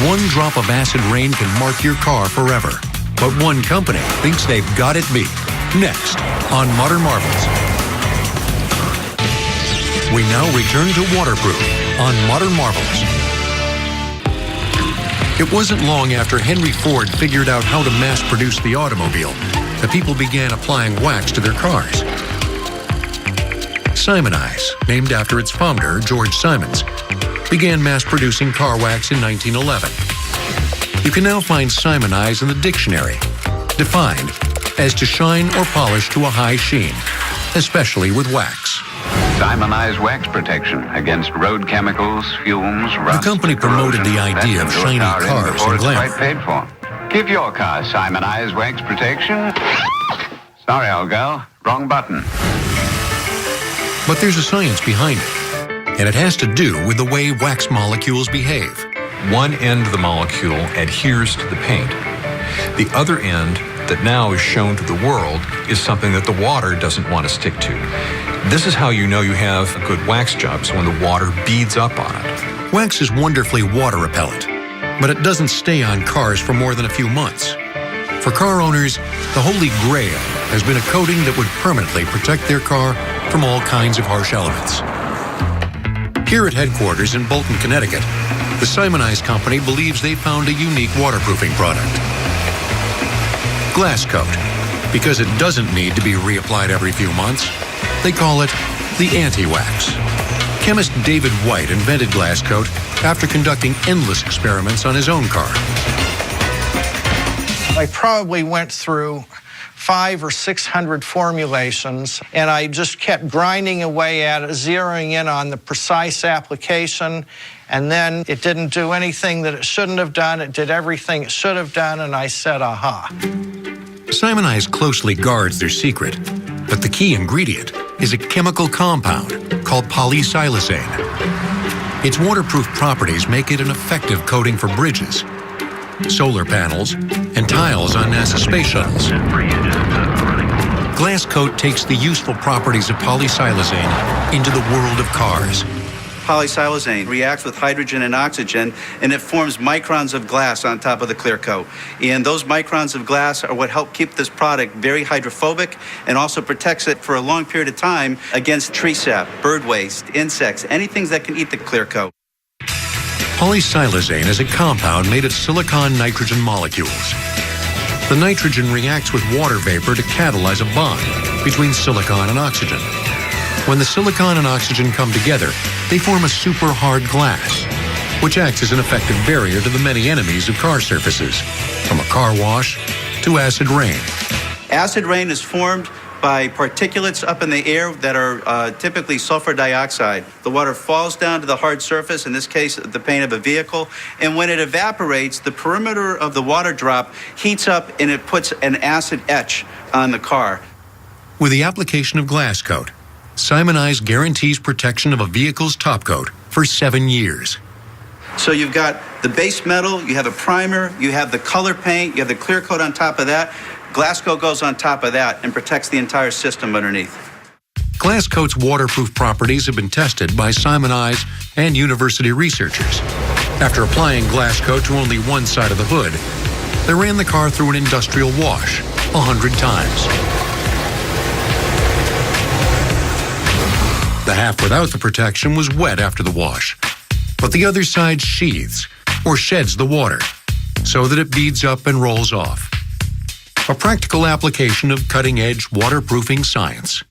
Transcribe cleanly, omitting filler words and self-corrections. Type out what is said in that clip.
One drop of acid rain can mark your car forever. But one company thinks they've got it beat. Next, on Modern Marvels. We now return to waterproof on Modern Marvels. It wasn't long after Henry Ford figured out how to mass-produce the automobile that people began applying wax to their cars. Simoniz, named after its founder, George Simons, began mass-producing car wax in 1911. You can now find Simoniz in the dictionary, defined as to shine or polish to a high sheen, especially with wax. Simoniz wax protection against road chemicals, fumes, rust. The company promoted the idea of shiny cars and glamour. Paid for. Give your car Simoniz wax protection. Sorry, old girl, wrong button. But there's a science behind it, and it has to do with the way wax molecules behave. One end of the molecule adheres to the paint. The other end that now is shown to the world is something that the water doesn't want to stick to. This is how you know you have a good wax job, so when the water beads up on it. Wax is wonderfully water repellent, but it doesn't stay on cars for more than a few months. For car owners, the holy grail has been a coating that would permanently protect their car from all kinds of harsh elements. Here at headquarters in Bolton, Connecticut, the Simoniz company believes they found a unique waterproofing product. Glasscoat, because it doesn't need to be reapplied every few months. They call it the anti-wax. Chemist David White invented Glasscoat after conducting endless experiments on his own car. I probably went through 500 or 600 formulations, and I just kept grinding away at it, zeroing in on the precise application, and then it didn't do anything that it shouldn't have done. It did everything it should have done, and I said, aha. Simoniz closely guards their secret, but the key ingredient is a chemical compound called polysiloxane. Its waterproof properties make it an effective coating for bridges, solar panels, and tiles on NASA space shuttles. Glasscoat takes the useful properties of polysiloxane into the world of cars. Polysiloxane reacts with hydrogen and oxygen, and it forms microns of glass on top of the clear coat. And those microns of glass are what help keep this product very hydrophobic and also protects it for a long period of time against tree sap, bird waste, insects, anything that can eat the clear coat. Polysiloxane is a compound made of silicon-nitrogen molecules. The nitrogen reacts with water vapor to catalyze a bond between silicon and oxygen. When the silicon and oxygen come together, they form a super hard glass, which acts as an effective barrier to the many enemies of car surfaces, from a car wash to acid rain. Acid rain is formed by particulates up in the air that are typically sulfur dioxide. The water falls down to the hard surface, in this case, the paint of a vehicle, and when it evaporates, the perimeter of the water drop heats up and it puts an acid etch on the car. With the application of Glasscoat, Simoniz guarantees protection of a vehicle's top coat for 7 years. So you've got the base metal, you have a primer, you have the color paint, you have the clear coat on top of that. Glasscoat goes on top of that and protects the entire system underneath. Glasscoat's waterproof properties have been tested by Simoniz and university researchers. After applying Glasscoat to only one side of the hood, they ran the car through an industrial wash 100 times. The half without the protection was wet after the wash, but the other side sheathes or sheds the water so that it beads up and rolls off. A practical application of cutting-edge waterproofing science.